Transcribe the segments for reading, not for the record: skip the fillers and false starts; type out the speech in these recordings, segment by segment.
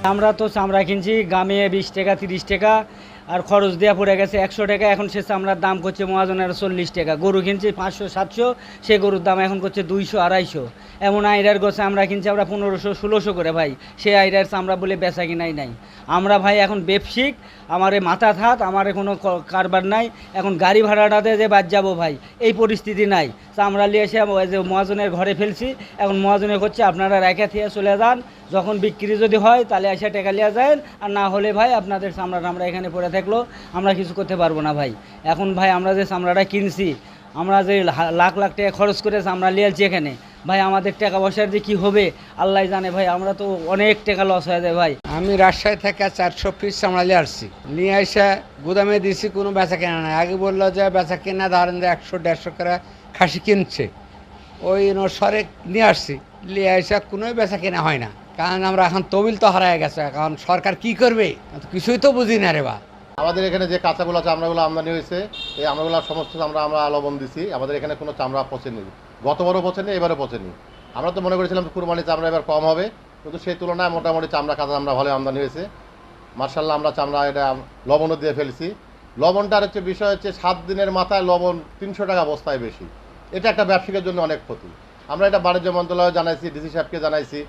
আমরা তো চামড়া কিনছি গ্রামে 20 টাকা 30 টাকা, আর খরচ দেওয়া পড়ে গেছে 100 টাকা। এখন সে চামড়ার দাম করছে মহাজনের 40 টাকা। গরু কিনছি 500 700, সে গরুর দাম এখন করছে 200 250। এমন আইডার গোছে আমরা কিনছি আমরা 1500 1600 করে ভাই। সে আইডার চামড়া বলে বেচা কিনাই নাই। আমরা ভাই এখন ব্যবসায়িক, আমার মাথা থাত, আমার কোনো কারবার নাই। এখন গাড়ি ভাড়াটাতে যে বাদ যাবো ভাই, এই পরিস্থিতি নাই। চামড়া নিয়ে এসে যে মহাজনের ঘরে ফেলছি, এখন মহাজনে করছে আপনারা রেখে থেকে চলে যান, যখন বিক্রি যদি হয় তাহলে এসে টাকা লিয়া যায়, আর না হলে ভাই আপনাদের চামড়াটা আমরা এখানে পড়ে থাকলো আমরা কিছু করতে পারবো না ভাই। এখন ভাই আমরা যে চামড়াটা কিনছি, আমরা যে লাখ লাখ টাকা খরচ করে চামড়া লিয়েছি এখানে, ভাই আমাদের টাকা পয়সার যে কী হবে আল্লাহ জানে ভাই। আমরা তো অনেক টাকা লস হয়ে যায় ভাই। আমি রাজশাহী থেকে 400 পিস চামড়া নিয়ে আসছি, নিয়ে এসে গুদামে দিয়েছি, কোনো বেচা কেনা নাই। আগে বললো যে বেচা কেনা ধরেন যে 100 150 করে খাসি কিনছে, ওই সরে নিয়ে আসছি, নিয়ে এসে কোনো বেচা কেনা হয় না। কারণ আমরা এখন তবিল তো হারায় গেছে, এখন সরকার কি করবে কিছুই তো বুঝি না রে বা। আমাদের এখানে যে কাঁচাগুলো চামড়াগুলো আমদানি হয়েছে, এই আমরাগুলো সমস্ত চামড়া আমরা লবণ দিছি। আমাদের এখানে কোনো চামড়া পচেনি, গতবারও পচেনি, এবারও পচেনি। আমরা তো মনে করেছিলাম কুরবানি চামড়া এবার কম হবে, কিন্তু সেই তুলনায় মোটামুটি চামড়া কাঁচা চামড়া ভালো আমদানি হয়েছে। মার্শাল্লাহ আমরা চামড়া এটা লবণও দিয়ে ফেলছি। লবণটার হচ্ছে বিষয় হচ্ছে 7 দিনের মাথায় লবণ 300 টাকা বস্তায় বেশি। এটা একটা ব্যবসায়িকের জন্য অনেক ক্ষতি। আমরা এটা বাণিজ্য মন্ত্রণালয়ে জানাইছি, ডিসি সাহেবকে জানাইছি।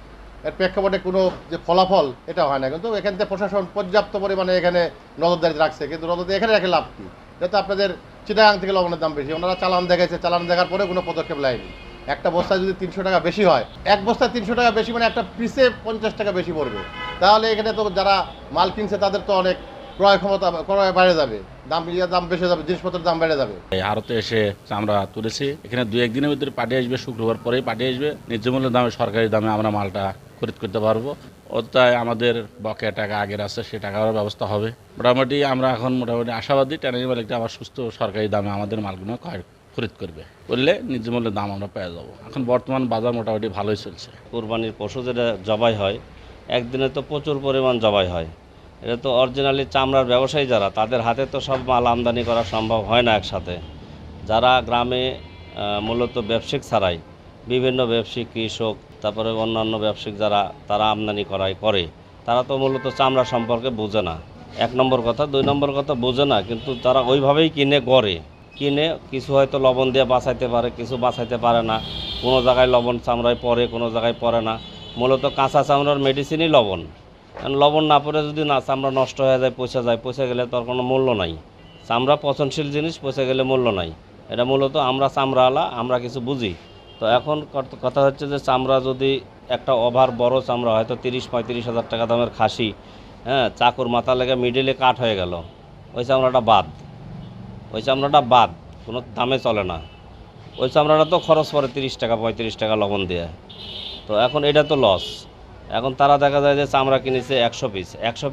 এর প্রেক্ষাপটে কোনো যে ফলাফল এটা হয় না, কিন্তু এখান থেকে প্রশাসন পর্যাপ্ত পরিমাণে এখানে নজরদারি রাখছে, কিন্তু নজরদারি এখানে রেখে লাভ কী? যেহেতু আপনাদের চিটাগাং থেকে লবণের দাম বেশি, ওনারা চালান দেখাইছে, চালান দেখার পরে কোনো পদক্ষেপ নেয়নি। একটা বস্তায় যদি 300 টাকা বেশি হয়, এক বস্তায় 300 টাকা বেশি মানে একটা পিসে 50 টাকা বেশি পড়বে। তাহলে এখানে তো যারা মাল কিনছে তাদের তো অনেক ক্রয় ক্ষমতা ক্রয় বেড়ে যাবে, দাম বেড়ে যাবে, জিনিসপত্রের দাম বেড়ে যাবে। আড়তে এসে চামড়া তুলেছি, এখানে 2-1 দিনের ভিতরে পাঠিয়ে আসবে, শুক্রবার পরেই পাঠিয়ে আসবে। ন্যায্য মূল্যের দামে সরকারি দামে আমরা মালটা খরিদ করতে পারবো। ওটাই আমাদের বকেয়া টাকা আগের আছে, সে টাকারও ব্যবস্থা হবে। মোটামুটি আমরা এখন মোটামুটি আশাবাদী ট্যানারি মালিকটা আবার সুস্থ সরকারি দামে আমাদের মালগুলো খরিদ করলে ন্যায্য মূল্যের দাম আমরা পেয়ে যাবো। এখন বর্তমান বাজার মোটামুটি ভালোই চলছে। কুরবানির পশু যেটা জবাই হয়, একদিনে তো প্রচুর পরিমাণ জবাই হয়। এটা তো অরিজিনালি চামড়ার ব্যবসায়ী যারা, তাদের হাতে তো সব মাল আমদানি করা সম্ভব হয় না একসাথে। যারা গ্রামে মূলত ব্যবসায়িক ছাড়াই বিভিন্ন ব্যবসায়িক, কৃষক, তারপরে অন্যান্য ব্যবসায়িক যারা তারা আমদানি করে, তারা তো মূলত চামড়া সম্পর্কে বোঝে না, 1 নম্বর কথা। 2 নম্বর কথা বোঝে না, কিন্তু তারা ওইভাবেই কিনে কিছু হয়তো লবণ দিয়ে বাঁচাইতে পারে, কিছু বাঁচাইতে পারে না। কোনো জায়গায় লবণ চামড়ায় পড়ে, কোনো জায়গায় পড়ে না। মূলত কাঁচা চামড়ার মেডিসিনই লবণ। কারণ লবণ না পড়ে যদি না চামড়া নষ্ট হয়ে যায়, পচে গেলে তার কোনো মূল্য নাই। চামড়া পচনশীল জিনিস, পচে গেলে মূল্য নাই। এটা মূলত আমরা চামড়াওয়ালা, আমরা কিছু বুঝি। তো এখন কথা হচ্ছে যে চামড়া যদি একটা ওভার বড় চামড়া হয়তো 30-35 হাজার টাকা দামের খাসি, হ্যাঁ, চাকুর মাথা লেগে মিডিলে কাট হয়ে গেল, ওই চামড়াটা বাদ, কোনো দামে চলে না। ওই চামড়াটা তো খরচ পড়ে 30 টাকা 35 টাকা লবণ দিয়ে। তো এখন এটা তো লস। এখন তারা দেখা যায় যে চামড়া কিনেছে 100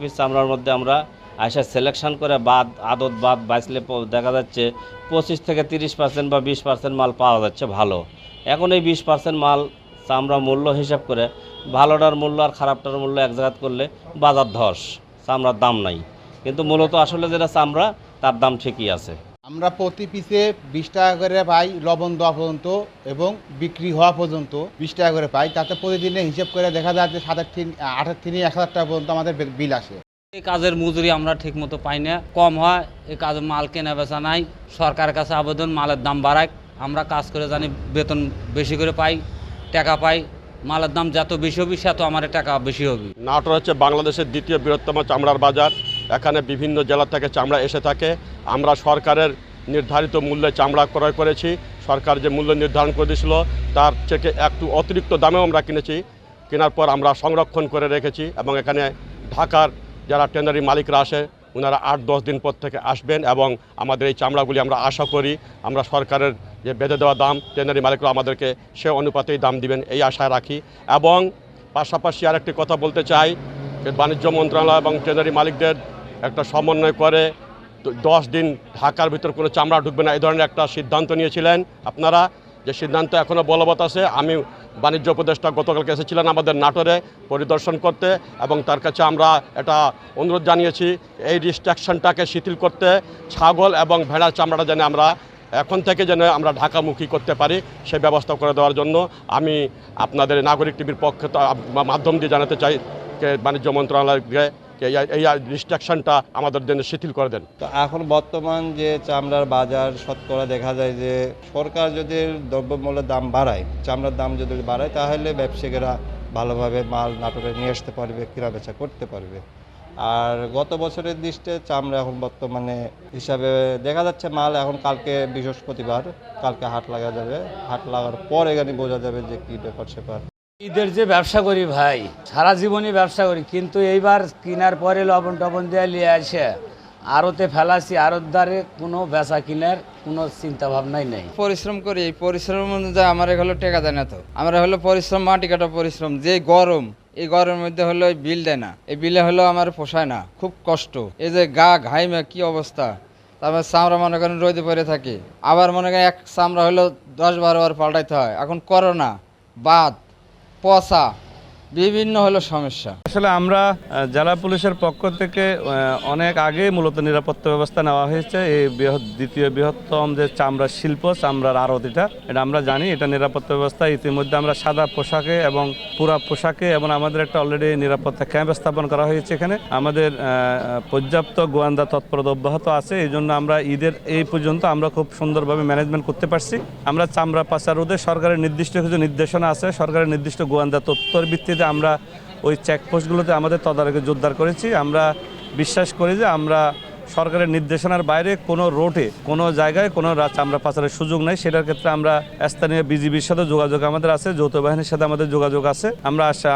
পিস চামড়ার মধ্যে আমরা আইসা সিলেকশন করে আদত বাঁচলে দেখা যাচ্ছে 25 থেকে 30% বা 20% মাল পাওয়া যাচ্ছে ভালো। এখন এই 20% মাল চামড়া মূল্য হিসাব করে ভালোটার মূল্য আর খারাপটার মূল্য এক জায়গা করলে বাজার ধস, চামড়ার দাম নাই। কিন্তু মূলত আসলে যেটা চামড়া তার দাম ঠিকই আছে। আমরা প্রতি পিসে 20 টাকা করে পাই লবণ দেওয়া পর্যন্ত, এবং বিক্রি হওয়া পর্যন্ত 20 টাকা করে পাই। তাতে প্রতিদিনে হিসেব করে দেখা যায় যে 7-8 থেকে 1,000 টাকা পর্যন্ত আমাদের বিল আসে। এই কাজের মজুরি আমরা ঠিকমতো পাই না, কম হয়। এই কাজে মাল কেনা বেচা নাই। সরকারের কাছে আবেদন, মালের দাম বাড়ায়। আমরা কাজ করে জানি বেতন বেশি করে পাই, টাকা পাই। মালের দাম যত বেশি হবে তত আমার টাকা বেশি হবে। নাটোর হচ্ছে বাংলাদেশের 2য় বৃহত্তম চামড়ার বাজার। এখানে বিভিন্ন জেলা থেকে চামড়া এসে থাকে। আমরা সরকারের নির্ধারিত মূল্যে চামড়া ক্রয় করেছি। সরকার যে মূল্য নির্ধারণ করে দিয়েছিল তার থেকে একটু অতিরিক্ত দামেও আমরা কিনেছি। কেনার পর আমরা সংরক্ষণ করে রেখেছি, এবং এখানে ঢাকার যারা টেন্ডারি মালিকরা আসে ওনারা 8-10 দিন পর থেকে আসবেন, এবং আমাদের এই চামড়াগুলি আমরা আশা করি আমরা সরকারের যে বেঁধে দেওয়া দাম টেন্ডারি মালিকরা আমাদেরকে সে অনুপাতেই দাম দিবেন এই আশায় রাখি। এবং পাশাপাশি আরেকটি কথা বলতে চাই যে বাণিজ্য মন্ত্রণালয় এবং টেন্ডারি মালিকদের একটা সমন্বয় করে 10 দিন ঢাকার ভিতর কোনো চামড়া ঢুকবে না, এই ধরনের একটা সিদ্ধান্ত নিয়েছিলেন আপনারা। যে সিদ্ধান্ত এখনও বলবৎ আছে। আমি বাণিজ্য উপদেষ্টা গতকালকে এসেছিলেন আমাদের নাটোরে পরিদর্শন করতে, এবং তার কাছে আমরা এটা অনুরোধ জানিয়েছি এই রিস্ট্রিকশনটাকে শিথিল করতে, ছাগল এবং ভেড়ার চামড়াটা যেন আমরা এখন থেকে যেন আমরা ঢাকামুখী করতে পারি সে ব্যবস্থা করে দেওয়ার জন্য আমি আপনাদের নাগরিক টিভির পক্ষে মাধ্যম দিয়ে জানাতে চাই বাণিজ্য মন্ত্রণালয়কে এই রিস্ট্রিকশনটা আমাদের জন্য শিথিল করে দেন। তো এখন বর্তমান যে চামড়ার বাজার শতকরা দেখা যায় যে সরকার যদি দ্রব্যমূল্যের দাম বাড়ায়, চামড়ার দাম যদি বাড়ায়, তাহলে ব্যবসায়ীরা ভালোভাবে মাল নাটোরে নিয়ে আসতে পারবে, কেনা বেচা করতে পারবে। আর গত বছরের দৃষ্টিতে চামড়া এখন বর্তমানে হিসাবে দেখা যাচ্ছে মাল এখন কালকে বৃহস্পতিবার, কালকে হাট লাগা যাবে, হাট লাগার পর এখানে বোঝা যাবে যে কী ব্যাপার সেপার। ঈদের যে ব্যবসা করি ভাই, সারা জীবনই ব্যবসা করি, কিন্তু এইবার কেনার পরে লবণ টবণ দিয়ে নিয়ে আসে আড়তে ফেলাছি, আড়ত দ্বারে কোনো বেচা কিনার কোনো চিন্তা ভাবনাই নেই। পরিশ্রম করি, এই পরিশ্রম অনুযায়ী আমার হলো টেকা দেয় না। তো আমরা হলো পরিশ্রম, মাটি কাটা পরিশ্রম, যে গরম, এই গরমের মধ্যে হলো বিল দেয় না, এই বিলে হলো আমার পোষায় না, খুব কষ্ট। এই যে গা ঘাইমে কি অবস্থা, তারপর চামড়া মনে করেন রোদে পড়ে থাকি, আবার মনে করেন এক চামড়া হলো 10-12 বার পাল্টাইতে হয়। এখন করোনা, বাদ, পচা, বিভিন্ন হলো সমস্যা। আসলে আমরা জেলা পুলিশের পক্ষ থেকে অনেক আগে মূলত নিরাপত্তা ব্যবস্থা নেওয়া হয়েছে। এই দ্বিতীয় বৃহত্তম যে চামড়া শিল্প, চামড়ার আড়ত, এটা আমরা জানি, এটা নিরাপত্তা ব্যবস্থা ইতিমধ্যে আমরা সাদা পোশাকে এবং পুরা পোশাকে, এবং আমাদের একটা অলরেডি নিরাপত্তা ক্যাম্প স্থাপন করা হয়েছে এখানে। আমাদের পর্যাপ্ত গোয়েন্দা তৎপরতা অব্যাহত আছে। এই জন্য আমরা ঈদের এই পর্যন্ত আমরা খুব সুন্দরভাবে ম্যানেজমেন্ট করতে পারছি। আমরা চামড়া পাচার রোধে সরকারের নির্দিষ্ট কিছু নির্দেশনা আছে, সরকারের নির্দিষ্ট গোয়েন্দা তথ্যের ভিত্তিতে আমরা ওই চেকপোস্টগুলোতে আমাদের তদারকি জোরদার করেছি। আমরা বিশ্বাস করি যে আমরা সরকারের নির্দেশনার বাইরে কোনো রোডে, কোনো জায়গায় কোনো চামড়া পাচারের সুযোগ নেই। সেটার ক্ষেত্রে আমরা স্থানীয় বিজিবির সাথে যোগাযোগ আমাদের আছে, যৌথ বাহিনীর সাথে আমাদের যোগাযোগ আছে।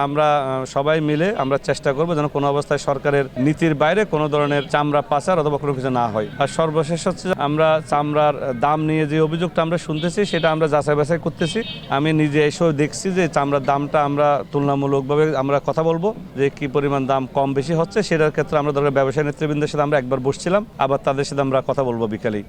আমরা সবাই মিলে আমরা চেষ্টা করব যেন কোনো অবস্থায় সরকারের নীতির বাইরে কোনো ধরনের চামড়া পাচার অথবা কোনো কিছু না হয়। আর সর্বশেষ হচ্ছে আমরা চামড়ার দাম নিয়ে যে অভিযোগটা আমরা শুনতেছি, সেটা আমরা যাচাই বাছাই করতেছি। আমি নিজে এসেও দেখছি যে চামড়ার দামটা আমরা তুলনামূলকভাবে আমরা কথা বলবো যে কি পরিমাণ দাম কম বেশি হচ্ছে। সেটার ক্ষেত্রে আমরা ধরো ব্যবসায়ী নেতৃবৃন্দের সাথে আমরা একবার বসছিলাম, আবার তাদের সাথে আমরা কথা বলবো বিকালেই।